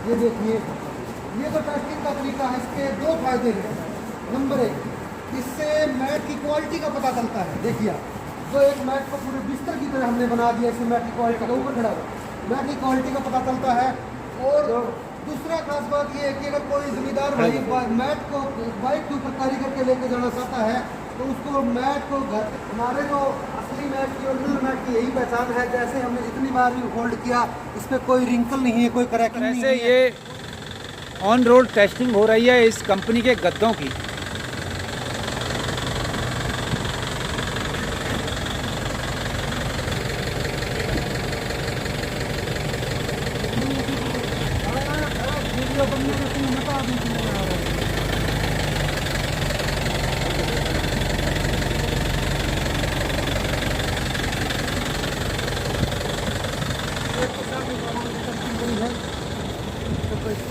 ये देखिए, ये तो टेस्टिंग का तरीका है। इसके दो फायदे हैं। नंबर एक, इससे मैट की क्वालिटी का पता चलता है। देखिए आप, तो एक मैट को पूरे बिस्तर की तरह हमने बना दिया, इससे मैट की क्वालिटी का ऊपर खड़ा हुआ मैट की क्वालिटी का पता चलता है। और दूसरा खास बात ये है कि अगर कोई जिम्मेदार भाई मैट को बाइक के ऊपर कैरी करके लेके जाना चाहता है तो उसको मैट को घर, हमारे जो असली मैट की ओरिजिनल मैट की यही पहचान है। जैसे हमने जितनी बार भी होल्ड किया, इस पर कोई रिंकल नहीं है, कोई क्रैकिंग नहीं है। ये ऑन रोड टेस्टिंग हो रही है इस कंपनी के गद्दों की।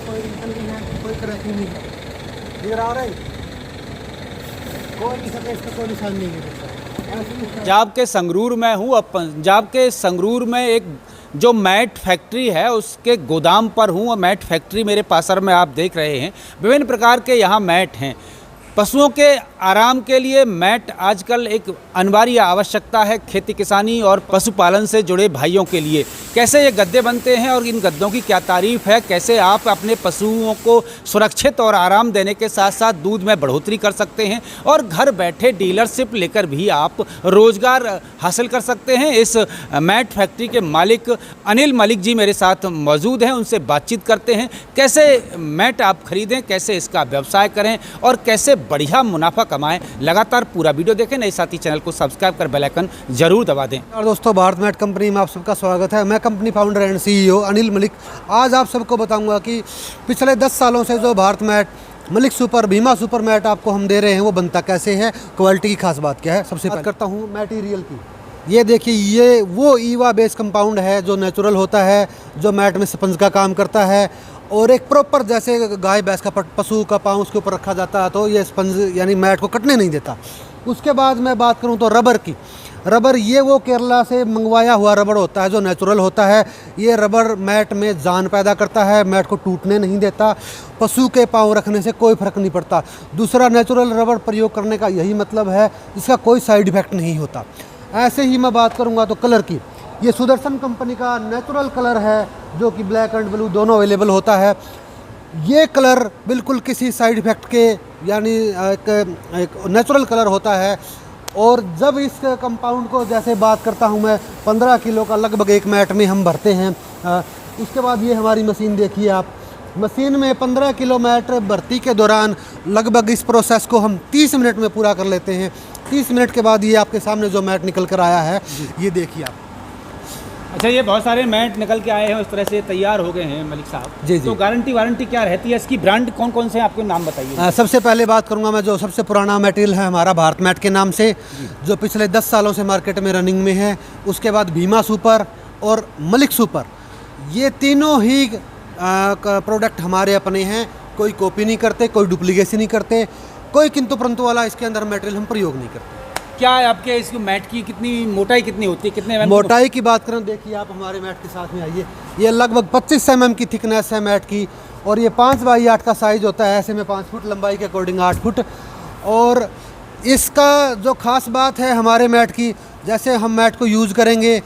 कोई रिंकल नहीं है, कोई क्रैकिंग नहीं है। इधर आ रहा है, कोई नहीं सके, इसका कोई निशान नहीं है। पंजाब के संगरूर में हूँ। अब पंजाब के संगरूर में एक जो मैट फैक्ट्री है उसके गोदाम पर हूँ। मैट फैक्ट्री मेरे पासर में आप देख रहे हैं। विभिन्न प्रकार के यहाँ मैट हैं। पशुओं के आराम के लिए मैट आजकल एक अनिवार्य आवश्यकता है खेती किसानी और पशुपालन से जुड़े भाइयों के लिए। कैसे ये गद्दे बनते हैं और इन गद्दों की क्या तारीफ है, कैसे आप अपने पशुओं को सुरक्षित और आराम देने के साथ साथ दूध में बढ़ोतरी कर सकते हैं और घर बैठे डीलरशिप लेकर भी आप रोजगार हासिल कर सकते हैं। इस मैट फैक्ट्री के मालिक अनिल मलिक जी मेरे साथ मौजूद हैं। उनसे बातचीत करते हैं कैसे मैट आप खरीदें, कैसे इसका व्यवसाय करें और कैसे बढ़िया मुनाफा कमाएं। लगातार पूरा वीडियो देखें। नए साथी चैनल को सब्सक्राइब कर बेल आइकन जरूर दबा दें। और दोस्तों, भारत मैट कंपनी में आप सबका स्वागत है। मैं company founder and CEO Anil Malik. आज आप सबको बताऊंगा कि पिछले 10 सालों से जो Bharat mat, Malik super, Bhima super mat आपको हम दे रहे हैं वो बनता कैसे है, क्वालिटी की खास बात क्या है। सबसे बात करता हूँ मटेरियल की। ये देखिए, ये वो ईवा बेस कंपाउंड है जो नेचुरल होता है, जो मैट में स्पंज का काम करता है। और एक प्रॉपर, जैसे गाय भैंस का पशु का पाँव उसके ऊपर रखा जाता है तो ये स्पंज यानी मैट को कटने नहीं देता। उसके बाद मैं बात करूं तो रबर की। रबर, ये वो केरला से मंगवाया हुआ रबर होता है जो नेचुरल होता है। ये रबर मैट में जान पैदा करता है, मैट को टूटने नहीं देता। पशु के पाँव रखने से कोई फर्क नहीं पड़ता। दूसरा, नेचुरल रबर प्रयोग करने का यही मतलब है, इसका कोई साइड इफेक्ट नहीं होता। ऐसे ही मैं बात करूँगा तो कलर की। ये सुदर्शन कंपनी का नेचुरल कलर है जो कि ब्लैक एंड ब्लू दोनों अवेलेबल होता है। ये कलर बिल्कुल किसी साइड इफ़ेक्ट के यानी एक नेचुरल कलर होता है। और जब इस कंपाउंड को, जैसे बात करता हूँ मैं, 15 किलो का लगभग एक मैट में हम भरते हैं। उसके बाद ये हमारी मशीन देखिए आप। मशीन में 15 किलो मैट भर्ती के दौरान लगभग इस प्रोसेस को हम 30 मिनट में पूरा कर लेते हैं। 30 मिनट के बाद ये आपके सामने जो मैट निकल कर आया है, ये देखिए आप। अच्छा, ये बहुत सारे मैट निकल के आए हैं, उस तरह से तैयार हो गए हैं मलिक साहब। जी जी। तो गारंटी वारंटी क्या रहती है इसकी? ब्रांड कौन कौन से हैं, आपके नाम बताइए। सबसे पहले बात करूंगा मैं, जो सबसे पुराना मटेरियल है हमारा भारत मैट के नाम से, जो पिछले 10 सालों से मार्केट में रनिंग में है। उसके बाद भीमा सुपर और मलिक सुपर, ये तीनों ही प्रोडक्ट हमारे अपने हैं। कोई कॉपी नहीं करते, कोई डुप्लीकेसी नहीं करते, कोई किंतु परंतु वाला इसके अंदर मटेरियल हम प्रयोग नहीं करते। क्या है आपके इस मैट की कितनी मोटाई कितनी होती है, कितने मोटाई की बात करें, देखिए आप हमारे मैट के साथ में आइए। ये लगभग 25 mm की थिकनेस है मैट की। और ये 5 बाई 8 का साइज होता है। ऐसे में 5 फुट, लंबाई के अकॉर्डिंग 8 फुट। और इसका जो ख़ास बात है हमारे मैट की, जैसे हम मैट को यूज़ करेंगे,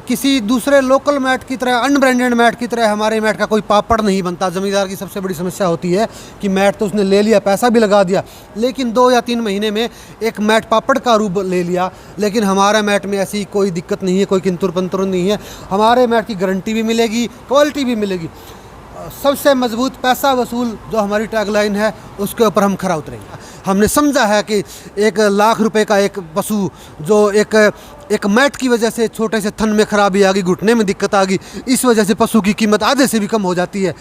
किसी दूसरे लोकल मैट की तरह, अनब्रांडेड मैट की तरह हमारे मैट का कोई पापड़ नहीं बनता। ज़मींदार की सबसे बड़ी समस्या होती है कि मैट तो उसने ले लिया, पैसा भी लगा दिया, लेकिन 2 या 3 महीने में एक मैट पापड़ का रूप ले लिया। लेकिन हमारे मैट में ऐसी कोई दिक्कत नहीं है, कोई किंतुर पंतुर नहीं है। हमारे मैट की गारंटी भी मिलेगी, क्वालिटी भी मिलेगी। सबसे मजबूत पैसा वसूल जो हमारी टैगलाइन है, उसके ऊपर हम खरा उतरेंगे। हमने समझा है कि 1 लाख रुपए का एक पशु जो एक मैट की वजह से छोटे से थन में खराबी आ गई, घुटने में दिक्कत आ गई, इस वजह से पशु की कीमत आधे से भी कम हो जाती है।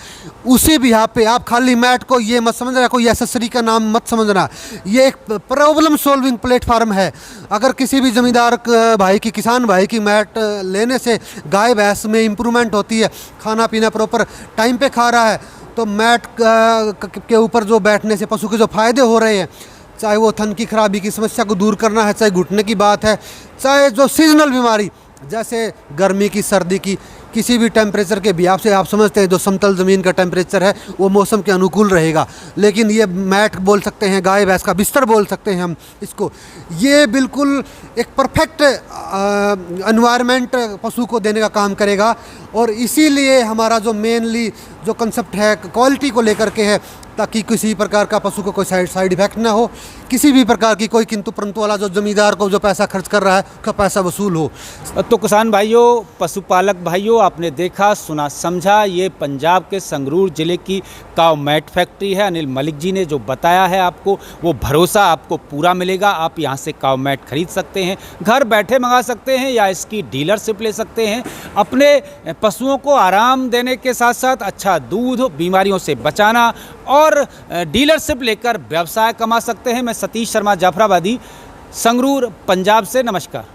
उसी भी यहाँ पे आप खाली मैट को ये मत समझना, कोई एसेसरी का नाम मत समझना। ये एक प्रॉब्लम सॉल्विंग प्लेटफार्म है। अगर किसी भी ज़मींदार भाई की, किसान भाई की मैट लेने से गाय भैंस में इम्प्रूवमेंट होती है, खाना पीना प्रॉपर टाइम पे खा रहा है, तो मैट के ऊपर जो बैठने से पशु के जो फ़ायदे हो रहे हैं, चाहे वो थन की खराबी की समस्या को दूर करना है, चाहे घुटने की बात है, चाहे जो सीजनल बीमारी जैसे गर्मी की, सर्दी की, किसी भी टेम्परेचर के हिसाब से, आप समझते हैं जो समतल ज़मीन का टेम्परेचर है वो मौसम के अनुकूल रहेगा, लेकिन ये मैट बोल सकते हैं, गाय भैंस का बिस्तर बोल सकते हैं हम इसको, ये बिल्कुल एक परफेक्ट एनवायरनमेंट पशु को देने का काम करेगा। और इसीलिए हमारा जो मेनली जो कंसेप्ट है क्वालिटी को लेकर के है, ताकि किसी प्रकार का पशु को कोई साइड इफेक्ट ना हो, किसी भी प्रकार की कोई किंतु परंतु वाला जो ज़मींदार को जो पैसा खर्च कर रहा है उसका पैसा वसूल हो। तो किसान भाइयों, पशुपालक भाइयों, आपने देखा, सुना, समझा, ये पंजाब के संगरूर ज़िले की काव मैट फैक्ट्री है। अनिल मलिक जी ने जो बताया है आपको, वो भरोसा आपको पूरा मिलेगा। आप यहाँ से काव मैट खरीद सकते हैं, घर बैठे मंगा सकते हैं या इसकी डीलरशिप ले सकते हैं। अपने पशुओं को आराम देने के साथ साथ अच्छा दूध, बीमारियों से बचाना और डीलरशिप लेकर व्यवसाय कमा सकते हैं। मैं सतीश शर्मा जाफराबादी, संगरूर, पंजाब से, नमस्कार।